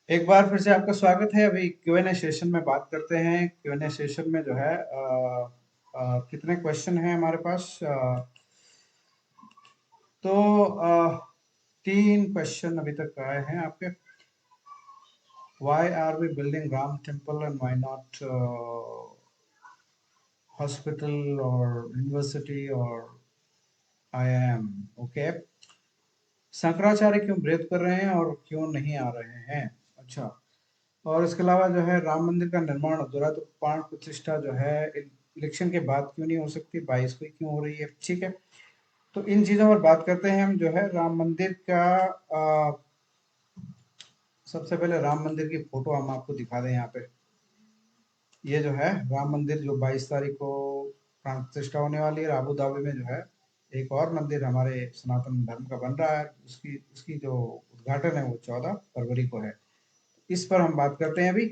एक बार फिर से आपका स्वागत है। अभी क्यूएनए सेशन में बात करते हैं। क्यूएनए सेशन में जो है कितने क्वेश्चन हैं हमारे पास? तो 3 क्वेश्चन अभी तक आए हैं आपके। Why are we building Ram temple and why not hospital or university or IIM? Okay, Shankaracharya क्यों ब्रेव कर रहे हैं और क्यों नहीं आ रहे हैं? अच्छा, और इसके अलावा जो है राम मंदिर का निर्माण अधूरा तो प्राण प्रतिष्ठा जो है इलेक्शन के बाद क्यों नहीं हो सकती, 22 को ही क्यों हो रही है? ठीक है, तो इन चीजों पर बात करते हैं हम। जो है राम मंदिर का सबसे पहले राम मंदिर की फोटो हम आपको दिखा दें यहाँ पे। ये जो है राम मंदिर जो 22 तारीख को प्राण प्रतिष्ठा होने वाली है अबू धाबी में। जो है एक और मंदिर हमारे सनातन धर्म का बन रहा है, उसकी उसकी जो उद्घाटन है वो 14 फरवरी को है। इस पर हम बात करते हैं अभी।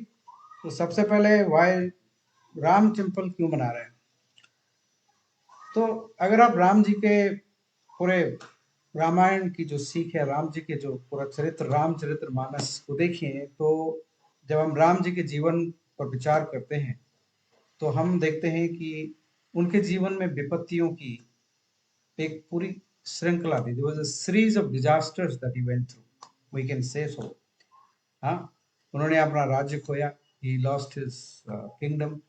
तो सबसे पहले वाई राम टेम्पल क्यों बना रहे हैं? तो अगर आप राम जी के पूरे रामायण की जो सीख है, राम जी के जो पूरा चरित्र रामचरित्र मानस को देखें, तो जब हम राम जी के जीवन पर विचार करते हैं तो हम देखते हैं कि उनके जीवन में विपत्तियों की एक पूरी श्रृंखला थी। There was a series of disasters that he went through, we can say so. हाँ, उन्होंने अपना राज्य खोया, he lost his kingdom,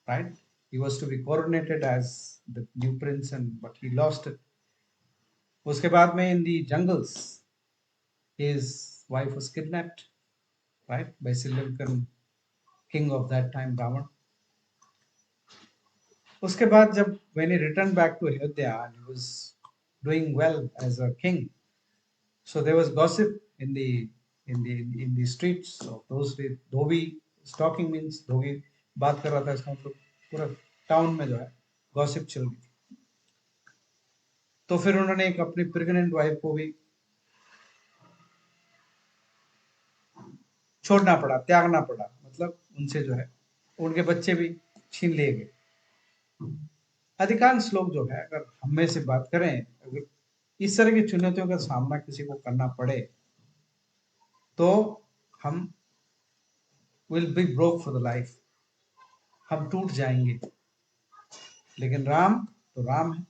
right? He was to be coronated as the new prince, and but he lost it. उसके बाद में in the jungles, his wife was kidnapped, right, by Sri king of that time, Ravan. उसके बाद जब when he returned back to Ayodhya and he was doing well as a king, so there was gossip in the streets of those days. Dhobi, stalking means धोबी बात कर रहा था, इसका मतलब पूरा टाउन में जो है गॉसिप चल रही थी। तो फिर उन्होंने एक अपनी प्रेग्नेंट वाइफ को भी छोड़ना पड़ा, त्यागना पड़ा, मतलब उनसे जो है उनके बच्चे भी छीन लिए गए। अधिकांश लोग जो है, अगर हम में से बात करें, अगर इस तरह की चुनौतियों का सामना किसी को करना पड़े तो हम will be broke for the life, हम टूट जाएंगे। लेकिन राम तो राम है,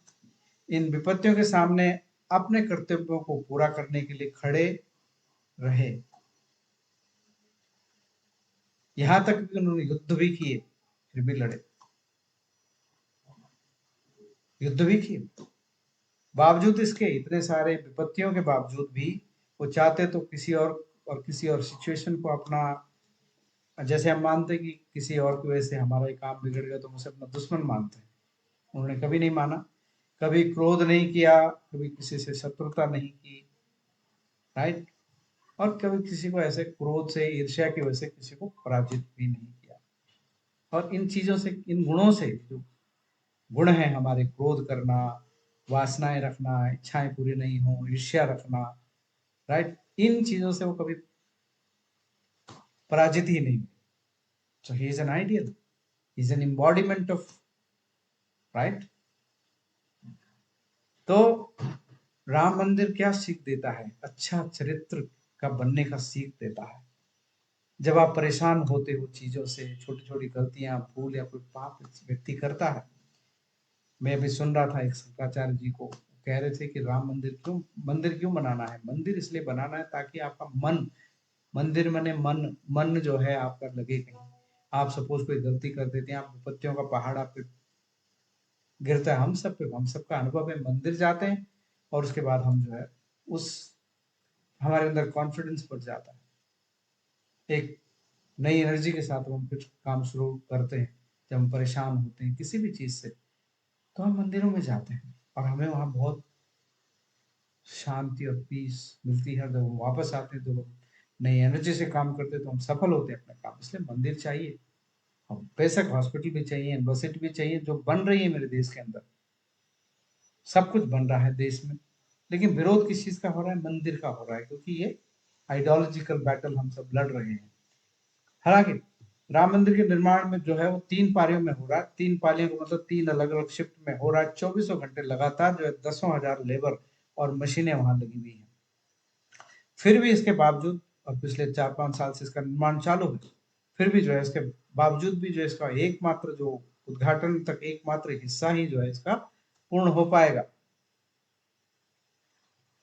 इन विपत्तियों के सामने अपने कर्तव्यों को पूरा करने के लिए खड़े रहे। यहां तक कि उन्होंने युद्ध भी किए, फिर भी लड़े, युद्ध भी किए। बावजूद इसके, इतने सारे विपत्तियों के बावजूद भी वो चाहते तो किसी और सिचुएशन को अपना, जैसे हम मानते हैं कि किसी और की वजह से हमारा ये काम बिगड़ गया तो हम उसे अपना दुश्मन मानते हैं। उन्होंने कभी नहीं माना, कभी क्रोध नहीं किया, कभी किसी से शत्रुता नहीं की, राइट, और कभी किसी को ऐसे क्रोध से, ईर्ष्या की वजह से किसी को पराजित भी नहीं किया। और इन चीजों से, इन गुणों से, जो गुण है हमारे, क्रोध करना, वासनाएं रखना, इच्छाएं पूरी नहीं हो, ईर्ष्या रखना, राइट, इन चीजों से वो कभी पराजित ही नहीं। So he is an ideal, he is an embodiment of, right. तो राम मंदिर क्या सीख देता है? अच्छा चरित्र का बनने का सीख देता है। जब आप परेशान होते हो चीजों से, छोटी छोटी गलतियां, भूल या कोई पाप व्यक्ति करता है। मैं अभी सुन रहा था एक शंकराचार्य जी को, कह रहे थे कि राम मंदिर क्यों बनाना है? मंदिर इसलिए बनाना है ताकि आपका मन, मंदिर मने मन, मन जो है आपका लगे कहीं। आप सपोज कोई गलती कर देते हैं, आप विपत्तियों का पहाड़ आप पे गिरता है, हम सब पे, हम सबका अनुभव है। मंदिर जाते हैं और उसके बाद हम जो है उस, हमारे अंदर कॉन्फिडेंस बढ़ जाता है, एक नई एनर्जी के साथ हम कुछ काम शुरू करते हैं। जब हम परेशान होते हैं किसी भी चीज से तो हम मंदिरों में जाते हैं और हमें वहां बहुत शांति और पीस मिलती है। जब हम वापस आते हैं तो हम नई एनर्जी से काम करते हैं, तो हम सफल होते हैं अपने काम। इसलिए मंदिर चाहिए। हम बेशक हॉस्पिटल भी चाहिए, यूनिवर्सिटी भी चाहिए, जो बन रही है मेरे देश के अंदर, सब कुछ बन रहा है देश में। लेकिन विरोध किस चीज का हो रहा है? मंदिर का हो रहा है, क्योंकि ये आइडियोलॉजिकल बैटल हम सब लड़ रहे हैं। हालांकि राम मंदिर के निर्माण में जो है वो 3 पारियों में हो रहा है। 3 पालियों का मतलब 3 अलग अलग शिफ्ट में हो रहा है, 24 घंटे लगातार, जो है 10,000 लेबर और मशीनें वहां लगी हुई हैं। फिर भी इसके बावजूद और पिछले 4-5 साल से इसका निर्माण चालू है, फिर भी जो है इसके बावजूद भी जो इसका एकमात्र जो उद्घाटन तक एकमात्र हिस्सा ही जो है इसका पूर्ण हो पाएगा।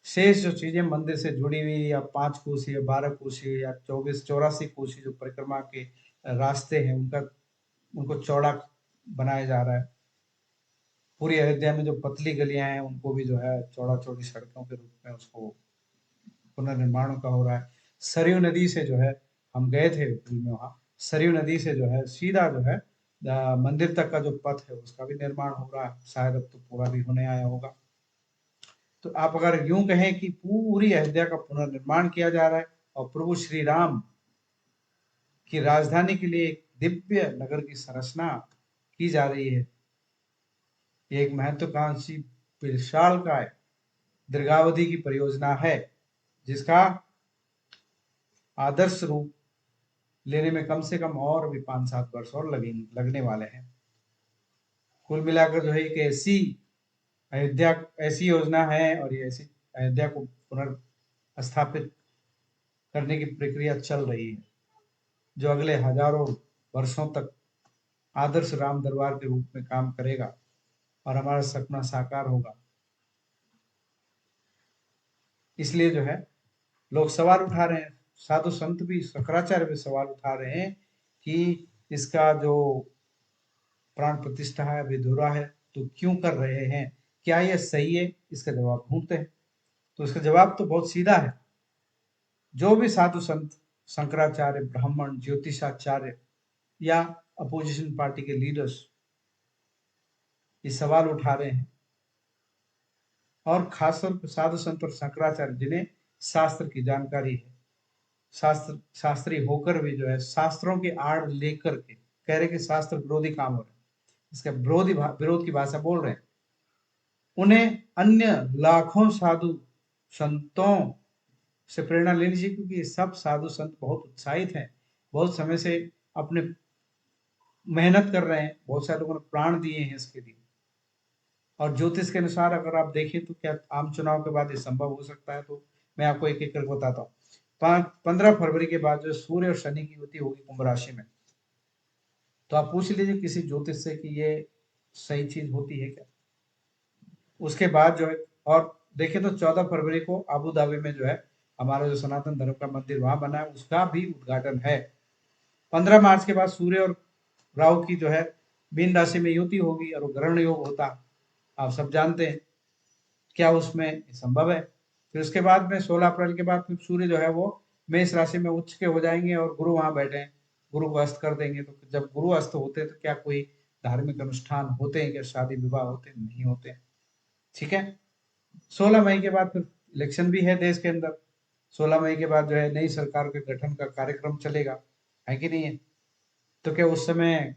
शेष जो चीजें मंदिर से जुड़ी हुई या 5 कोसी या 12 कोसी या 24-84 कोसी जो परिक्रमा के रास्ते हैं उनको चौड़ा बनाया जा रहा है। पूरी अयोध्या में जो पतली गलियां हैं उनको भी जो है चौड़ा चौड़ी सड़कों के रूप में उसको पुनर्निर्माण का हो रहा है। सरयू नदी से जो है हम गए थे पुल में, वहां सरयू नदी से जो है सीधा जो है मंदिर तक का जो पथ है उसका भी निर्माण हो रहा है, शायद अब तो पूरा भी होने आया होगा। तो आप अगर यूं कहें कि पूरी अयोध्या का पुनर्निर्माण किया जा रहा है और प्रभु श्री राम की राजधानी के लिए एक दिव्य नगर की संरचना की जा रही है। ये एक महत्वाकांक्षी विशालकाय दीर्घावधि की परियोजना है जिसका आदर्श रूप लेने में कम से कम और भी 5-7 वर्ष और लगने वाले हैं। कुल मिलाकर जो है एक ऐसी योजना है और ये ऐसी अयोध्या को पुनर्स्थापित करने की प्रक्रिया चल रही है जो अगले हजारों वर्षों तक आदर्श राम दरबार के रूप में काम करेगा और हमारा सपना साकार होगा। इसलिए जो है लोग सवाल उठा रहे हैं, साधु संत भी, शंकराचार्य भी सवाल उठा रहे हैं कि इसका जो प्राण प्रतिष्ठा है अधूरा है तो क्यों कर रहे हैं, क्या यह सही है? इसका जवाब ढूंढते हैं। तो इसका जवाब तो बहुत सीधा है। जो भी साधु संत, शंकराचार्य, ब्राह्मण, ज्योतिषाचार्य या अपोजिशन पार्टी के लीडर्स ये सवाल उठा रहे हैं और खासतौर पर साधु संत और शंकराचार्य जिन्हें शास्त्र की जानकारी है, शास्त्री होकर भी जो है शास्त्रों की आड़ लेकर के कह रहे कि शास्त्र विरोधी काम हो रहा है, इसका विरोध की भाषा बोल रहे हैं। उन्हें अन्य लाखों साधु संतों से प्रेरणा लेनी चाहिए क्योंकि सब साधु संत बहुत उत्साहित हैं, बहुत समय से अपने मेहनत कर रहे हैं, बहुत सारे लोगों ने प्राण दिए हैं इसके लिए। और ज्योतिष के अनुसार अगर आप देखें तो क्या आम चुनाव के बाद ये संभव हो सकता है? तो मैं आपको एक एक करके बताता हूँ। 15 फरवरी के बाद जो सूर्य और शनि की युति होगी कुंभ राशि में, तो आप पूछ लीजिए किसी ज्योतिष से कि ये सही चीज होती है क्या। उसके बाद जो है और देखें तो 14 फरवरी को अबू धाबी में जो है हमारा जो सनातन धर्म का मंदिर वहां बना है उसका भी उद्घाटन है। 15 मार्च के बाद सूर्य और राहु की जो है मीन राशि में युति होगी और वो ग्रहण योग होता है, आप सब जानते हैं। क्या उसमें संभव है? फिर उसके बाद में 16 अप्रैल के बाद फिर सूर्य जो है वो मेष राशि में उच्च के हो जाएंगे और गुरु वहां बैठे हैं, गुरु को अस्त कर देंगे। तो जब गुरु अस्त होते हैं तो क्या कोई धार्मिक अनुष्ठान होते हैं? क्या शादी विवाह होते हैं? नहीं होते। ठीक है। 16 मई के बाद फिर इलेक्शन भी है देश के अंदर। 16 मई के बाद जो है नई सरकार के गठन का कार्यक्रम चलेगा, है कि नहीं है? तो क्या उस समय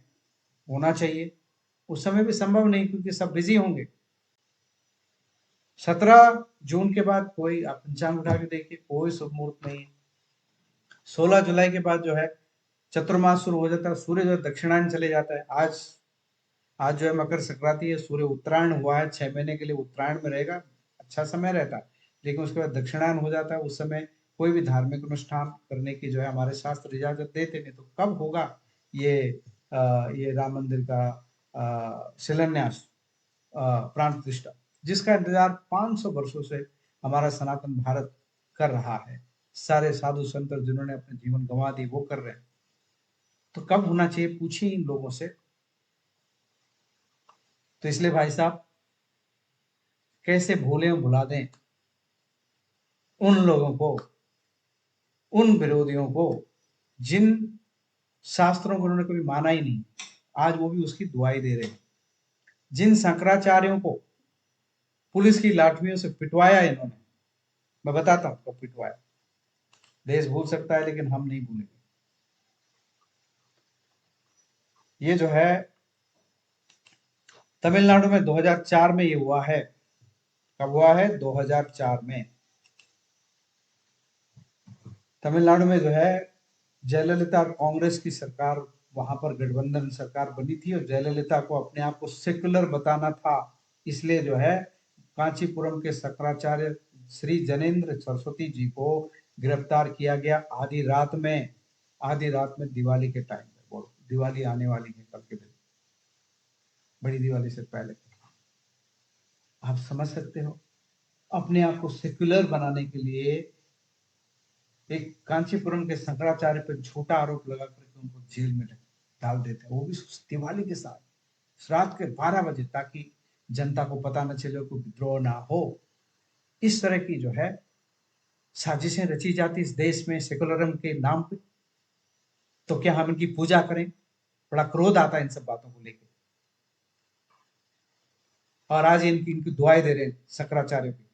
होना चाहिए? उस समय भी संभव नहीं क्योंकि सब बिजी होंगे। 17 जून के बाद कोई आप पंचांग उठा के देखिए, कोई शुभ मुहूर्त नहीं है। 16 जुलाई के बाद जो है चतुर्मास शुरू हो जाता है, सूर्य जो है दक्षिणायन चले जाता है। आज जो है मकर संक्रांति है, सूर्य उत्तरायण हुआ है, 6 महीने के लिए उत्तरायण में रहेगा, अच्छा समय रहता है। लेकिन उसके बाद दक्षिणायन हो जाता है, उस समय कोई भी धार्मिक अनुष्ठान करने की जो है हमारे शास्त्र इजाजत देते नहीं। तो कब होगा ये राम मंदिर का शिलान्यास, प्राण प्रतिष्ठा, जिसका इंतजार 500 वर्षों से हमारा सनातन भारत कर रहा है। सारे साधु संत जिन्होंने अपने जीवन गंवा दी वो कर रहे हैं। तो कब होना चाहिए पूछिए इन लोगों से। तो इसलिए भाई साहब कैसे भूलें भुला दें उन लोगों को, उन विरोधियों को जिन शास्त्रों को उन्होंने कभी माना ही नहीं, आज वो भी उसकी दुआई दे रहे हैं। जिन शंकराचार्यों को पुलिस की लाठियों से पिटवाया इन्होंने, मैं बताता हूं कब पिटवाया। देश भूल सकता है लेकिन हम नहीं भूलेंगे। ये जो है तमिलनाडु में 2004 में ये हुआ है। कब हुआ है? 2004 में। तमिलनाडु में जो है जयललिता और कांग्रेस की सरकार, वहां पर गठबंधन सरकार बनी थी और जयललिता को अपने आप को सेकुलर बताना था। इसलिए जो है कांचीपुरम के शंकराचार्य श्री जनेन्द्र सरस्वती जी को गिरफ्तार किया गया आधी रात में, दिवाली के टाइम पे। बोलो, दिवाली आने वाली है कल के दिन, बड़ी दिवाली से पहले। आप समझ सकते हो, अपने आप को सेक्युलर बनाने के लिए एक कांचीपुरम के शंकराचार्य पर झूठा आरोप लगा करके उनको जेल में डाल देते हैं, वो भी दिवाली के साथ रात के 12 बजे, ताकि जनता को पता न चले, कोई विद्रोह ना हो। इस तरह की जो है साजिशें रची जाती इस देश में सेकुलरिज्म के नाम पे। तो क्या हम इनकी पूजा करें? बड़ा क्रोध आता है इन सब बातों को लेकर। और आज इनकी इनकी दुआएं दे रहे हैं शंकराचार्य की।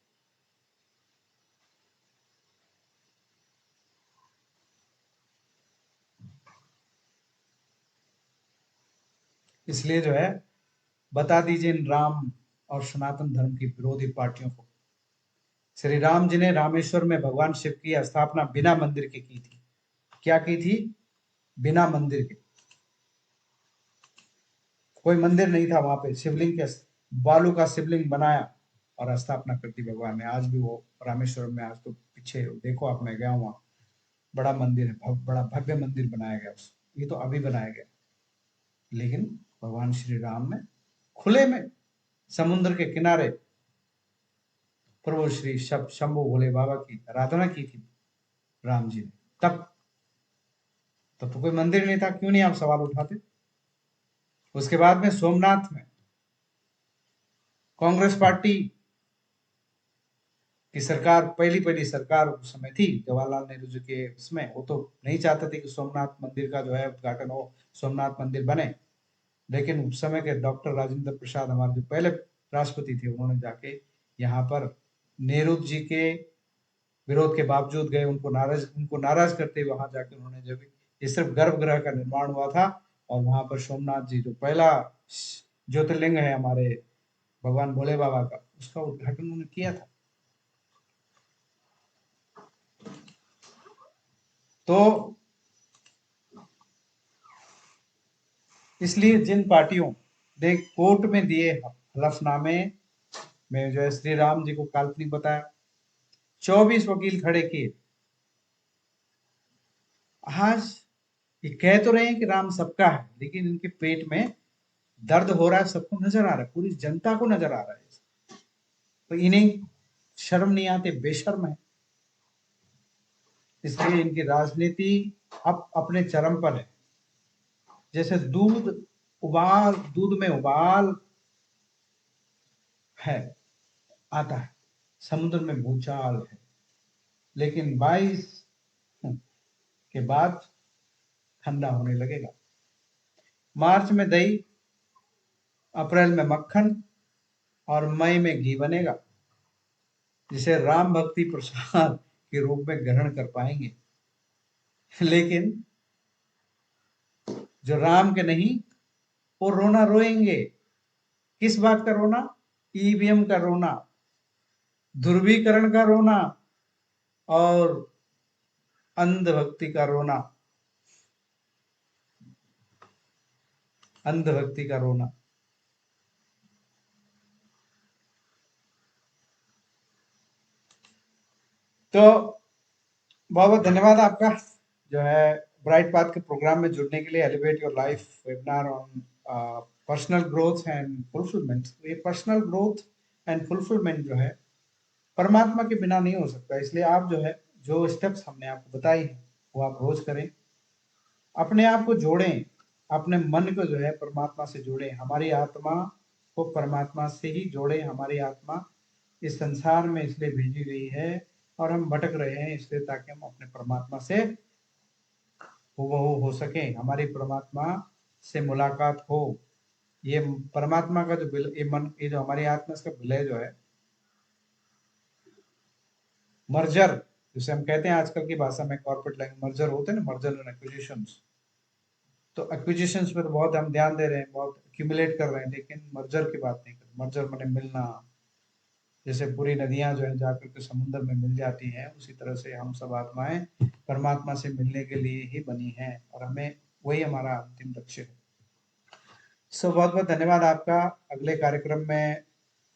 इसलिए जो है बता दीजिए इन राम और सनातन धर्म की विरोधी पार्टियों को, श्री राम जी ने रामेश्वर में भगवान शिव की स्थापना बिना मंदिर के की थी। क्या की थी? बिना मंदिर के। कोई मंदिर नहीं था वहां पे, शिवलिंग के बालू का शिवलिंग बनाया और स्थापना कर दी भगवान ने। आज भी वो रामेश्वर में, आज तो पीछे देखो आप, मैं गया हूँ वहां, बड़ा मंदिर है, बड़ा भव्य मंदिर बनाया गया उस, ये तो अभी बनाया गया। लेकिन भगवान श्री राम ने खुले में समुद्र के किनारे प्रभु श्री शंभु भोले बाबा की आराधना की थी राम जी ने। तब तब तो कोई मंदिर नहीं था, क्यों नहीं आप सवाल उठाते? उसके बाद में सोमनाथ में कांग्रेस पार्टी की सरकार, पहली पहली सरकार उस समय थी जवाहरलाल नेहरू जी के उसमें, वो तो नहीं चाहते थे कि सोमनाथ मंदिर का जो है उद्घाटन हो, सोमनाथ मंदिर बने। लेकिन उस समय के डॉक्टर राजेंद्र प्रसाद, हमारे जो पहले राष्ट्रपति थे, उन्होंने जाके यहाँ पर नेहरू जी के विरोध के बावजूद गए, उनको नाराज करते हुए वहां जाके उन्होंने, जब ये सिर्फ गर्भगृह का निर्माण हुआ था, और वहां पर सोमनाथ जी जो पहला ज्योतिर्लिंग है हमारे भगवान भोले बाबा का, उसका उद्घाटन उन्होंने किया था। तो इसलिए जिन पार्टियों ने कोर्ट में दिए हलफनामे में जो है श्री राम जी को काल्पनिक बताया, 24 वकील खड़े किए, आज ये कह तो रहे हैं कि राम सबका है, लेकिन इनके पेट में दर्द हो रहा है, सबको नजर आ रहा है, पूरी जनता को नजर आ रहा है। तो इन्हें शर्म नहीं आते, बेशर्म है। इसलिए इनकी राजनीति अब अपने चरम पर है। जैसे दूध में उबाल है, आता है, समुद्र में भूचाल है, लेकिन 22 के बाद ठंडा होने लगेगा। मार्च में दही, अप्रैल में मक्खन और मई में घी बनेगा, जिसे राम भक्ति प्रसाद के रूप में ग्रहण कर पाएंगे। लेकिन जो राम के नहीं, वो रोना रोएंगे। किस बात का रोना? ईवीएम का रोना, ध्रुवीकरण का रोना और अंधभक्ति का रोना, अंधभक्ति का रोना। तो बहुत बहुत धन्यवाद आपका, जो है ब्राइट पाथ के प्रोग्राम में जुड़ने के लिए। Elevate your life webinar on personal growth and fulfilment. ये पर्सनल ग्रोथ एंड फुलफिलमेंट जो है परमात्मा के बिना नहीं हो सकता। इसलिए आप जो है, जो स्टेप्स हमने आपको बताई हैं, वो आप रोज करें, अपने आप को जोड़ें, अपने मन को जो है परमात्मा से जोड़ें, हमारी आत्मा को परमात्मा से ही जोड़ें। हमारी आत्मा इस संसार में इसलिए भेजी गई है और हम भटक रहे हैं इसलिए, ताकि हम अपने परमात्मा से हूबहू हो सके, हमारी परमात्मा से मुलाकात हो। ये परमात्मा का जो ये मन, ये जो हमारी आत्मा, इसका विलय जो है, मर्जर जिसे हम कहते हैं आजकल की भाषा में, कॉर्पोरेट लैंग्वेज, मर्जर होते हैं ना, मर्जर एंड एक्विजिशंस। तो एक्विजिशंस पे तो बहुत हम ध्यान दे रहे हैं, बहुत एक्यूमुलेट कर रहे हैं, लेकिन मर्जर की बात नहीं कर रहे। मर्जर माने मिलना, जैसे पूरी नदियां जो है जाकर के समुद्र में मिल जाती हैं, उसी तरह से हम सब आत्माएं परमात्मा से मिलने के लिए ही बनी हैं, और हमें वही हमारा अंतिम लक्ष्य है। सो बहुत बहुत धन्यवाद आपका। अगले कार्यक्रम में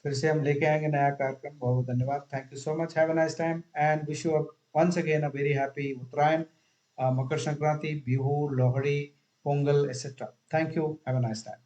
फिर से हम लेके आएंगे नया कार्यक्रम। बहुत बहुत धन्यवाद। Thank you so much. Have a nice time and wish you once again a very happy Uttarayan, Makar Sankranti, Bihu, Lohri, Pongal, etc. Thank you. Have a nice time.